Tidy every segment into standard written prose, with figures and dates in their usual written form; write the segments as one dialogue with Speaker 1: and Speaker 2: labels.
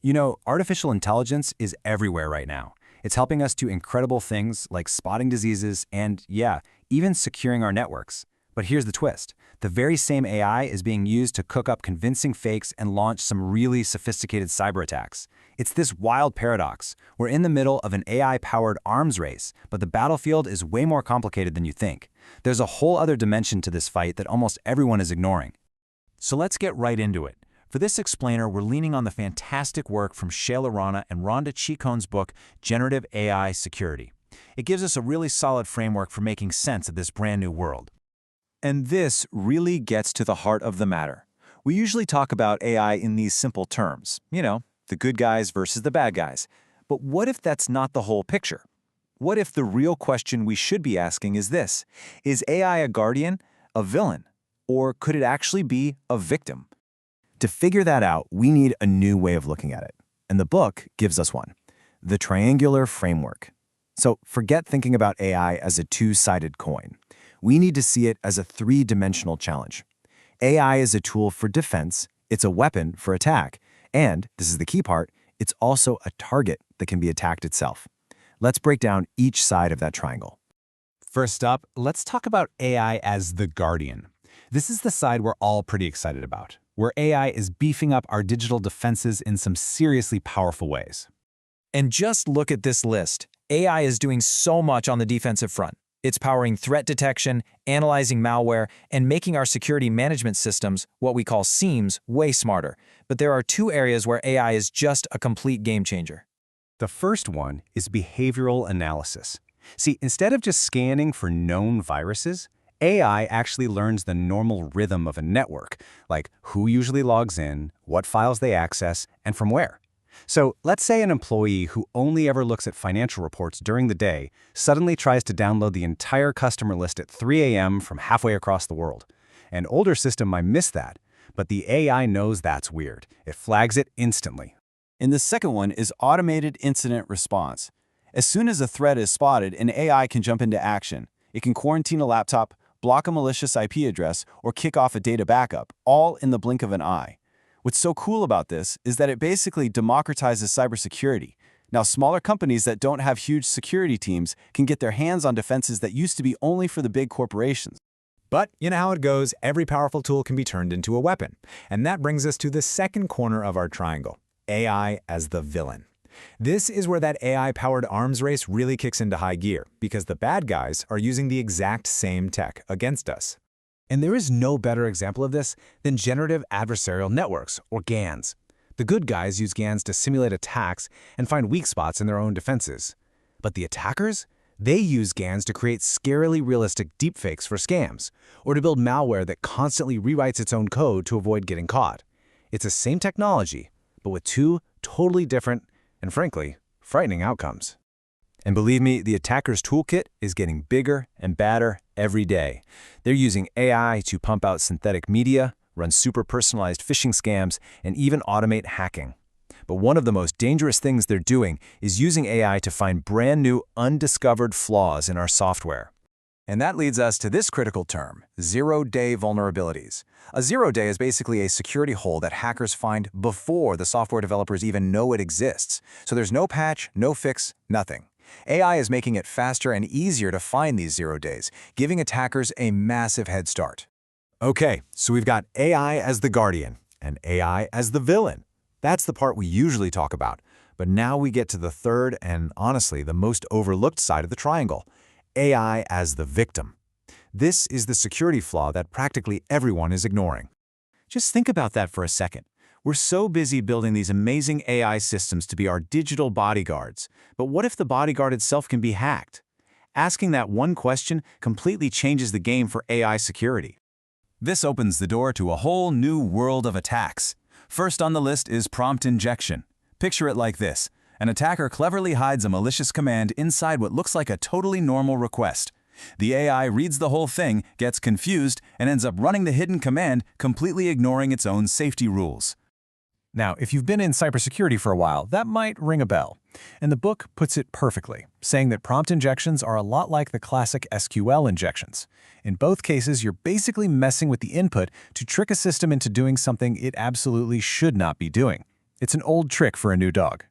Speaker 1: You know, artificial intelligence is everywhere right now. It's helping us do incredible things like spotting diseases and, yeah, even securing our networks. But here's the twist. The very same AI is being used to cook up convincing fakes and launch some really sophisticated cyber attacks. It's this wild paradox. We're in the middle of an AI-powered arms race, but the battlefield is way more complicated than you think. There's a whole other dimension to this fight that almost everyone is ignoring.
Speaker 2: So let's get right into it. For this explainer, we're leaning on the fantastic work from Shayla Rana and Rhonda Chicone's book, Generative AI Security. It gives us a really solid framework for making sense of this brand new world.
Speaker 3: And this really gets to the heart of the matter. We usually talk about AI in these simple terms, the good guys versus the bad guys. But what if that's not the whole picture? What if the real question we should be asking is this: is AI a guardian, a villain, or could it actually be a victim?
Speaker 1: To figure that out, we need a new way of looking at it. And the book gives us one: the triangular framework. So forget thinking about AI as a two-sided coin. We need to see it as a three-dimensional challenge. AI is a tool for defense, it's a weapon for attack, and, this is the key part, it's also a target that can be attacked itself. Let's break down each side of that triangle.
Speaker 4: First up, let's talk about AI as the guardian. This is the side we're all pretty excited about, where AI is beefing up our digital defenses in some seriously powerful ways.
Speaker 3: And just look at this list. AI is doing so much on the defensive front. It's powering threat detection, analyzing malware, and making our security management systems, what we call SIEMs, way smarter. But there are two areas where AI is just a complete game changer.
Speaker 4: The first one is behavioral analysis. See, instead of just scanning for known viruses, AI actually learns the normal rhythm of a network, like who usually logs in, what files they access, and from where. So let's say an employee who only ever looks at financial reports during the day suddenly tries to download the entire customer list at 3 a.m. from halfway across the world. An older system might miss that, but the AI knows that's weird. It flags it instantly.
Speaker 5: And the second one is automated incident response. As soon as a threat is spotted, an AI can jump into action. It can quarantine a laptop, block a malicious IP address, or kick off a data backup, all in the blink of an eye. What's so cool about this is that it basically democratizes cybersecurity. Now, smaller companies that don't have huge security teams can get their hands on defenses that used to be only for the big corporations.
Speaker 2: But you know how it goes, every powerful tool can be turned into a weapon. And that brings us to the second corner of our triangle, AI as the villain. This is where that AI-powered arms race really kicks into high gear, because the bad guys are using the exact same tech against us.
Speaker 4: And there is no better example of this than generative adversarial networks, or GANs. The good guys use GANs to simulate attacks and find weak spots in their own defenses. But the attackers? They use GANs to create scarily realistic deepfakes for scams, or to build malware that constantly rewrites its own code to avoid getting caught. It's the same technology, but with two totally different and, frankly, frightening outcomes.
Speaker 1: And believe me, the attacker's toolkit is getting bigger and badder every day. They're using AI to pump out synthetic media, run super-personalized phishing scams, and even automate hacking. But one of the most dangerous things they're doing is using AI to find brand new, undiscovered flaws in our software.
Speaker 5: And that leads us to this critical term, zero-day vulnerabilities. A zero-day is basically a security hole that hackers find before the software developers even know it exists. So there's no patch, no fix, nothing. AI is making it faster and easier to find these 0 days, giving attackers a massive head start.
Speaker 4: Okay, so we've got AI as the guardian and AI as the villain. That's the part we usually talk about. But now we get to the third and, honestly, the most overlooked side of the triangle: AI as the victim. This is the security flaw that practically everyone is ignoring.
Speaker 5: Just think about that for a second. We're so busy building these amazing AI systems to be our digital bodyguards. But what if the bodyguard itself can be hacked? Asking that one question completely changes the game for AI security. This opens the door to a whole new world of attacks. First on the list is prompt injection. Picture it like this. An attacker cleverly hides a malicious command inside what looks like a totally normal request. The AI reads the whole thing, gets confused, and ends up running the hidden command, completely ignoring its own safety rules.
Speaker 4: Now, if you've been in cybersecurity for a while, that might ring a bell. And the book puts it perfectly, saying that prompt injections are a lot like the classic SQL injections. In both cases, you're basically messing with the input to trick a system into doing something it absolutely should not be doing. It's an old trick for a new dog.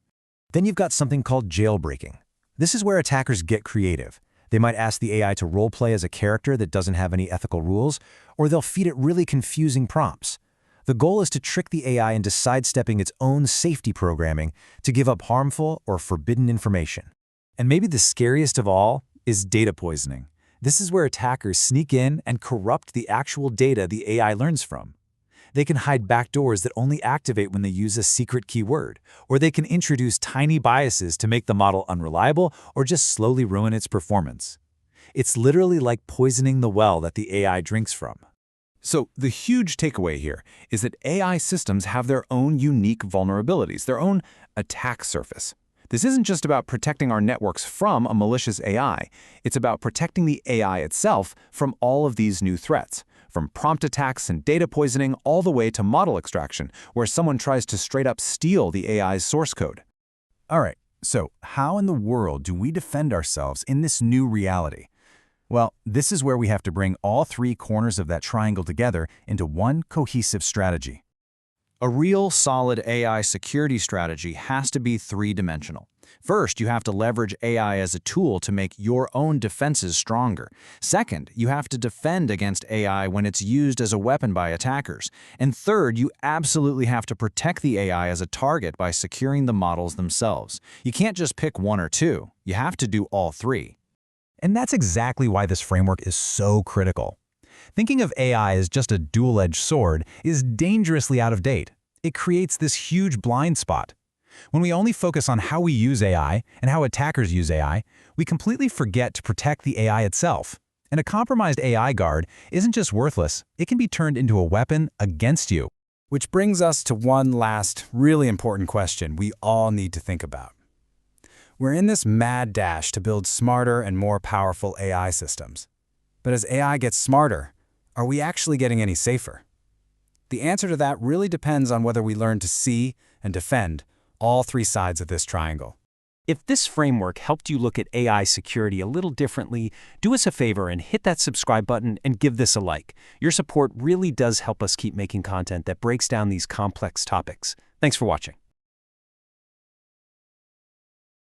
Speaker 4: Then you've got something called jailbreaking. This is where attackers get creative. They might ask the AI to roleplay as a character that doesn't have any ethical rules, or they'll feed it really confusing prompts. The goal is to trick the AI into sidestepping its own safety programming to give up harmful or forbidden information.
Speaker 3: And maybe the scariest of all is data poisoning. This is where attackers sneak in and corrupt the actual data the AI learns from. They can hide backdoors that only activate when they use a secret keyword, or they can introduce tiny biases to make the model unreliable or just slowly ruin its performance. It's literally like poisoning the well that the AI drinks from.
Speaker 5: So the huge takeaway here is that AI systems have their own unique vulnerabilities, their own attack surface. This isn't just about protecting our networks from a malicious AI. It's about protecting the AI itself from all of these new threats, from prompt attacks and data poisoning all the way to model extraction, where someone tries to straight up steal the AI's source code.
Speaker 4: All right, so how in the world do we defend ourselves in this new reality? Well, this is where we have to bring all three corners of that triangle together into one cohesive strategy.
Speaker 1: A real solid AI security strategy has to be three-dimensional. First, you have to leverage AI as a tool to make your own defenses stronger. Second, you have to defend against AI when it's used as a weapon by attackers. And third, you absolutely have to protect the AI as a target by securing the models themselves. You can't just pick one or two. You have to do all three.
Speaker 4: And that's exactly why this framework is so critical. Thinking of AI as just a dual-edged sword is dangerously out of date. It creates this huge blind spot. When we only focus on how we use AI and how attackers use AI, we completely forget to protect the AI itself. And a compromised AI guard isn't just worthless, it can be turned into a weapon against you. Which brings us to one last, really important question we all need to think about. We're in this mad dash to build smarter and more powerful AI systems. But as AI gets smarter, are we actually getting any safer? The answer to that really depends on whether we learn to see and defend all three sides of this triangle.
Speaker 1: If this framework helped you look at AI security a little differently, do us a favor and hit that subscribe button and give this a like. Your support really does help us keep making content that breaks down these complex topics. Thanks for watching.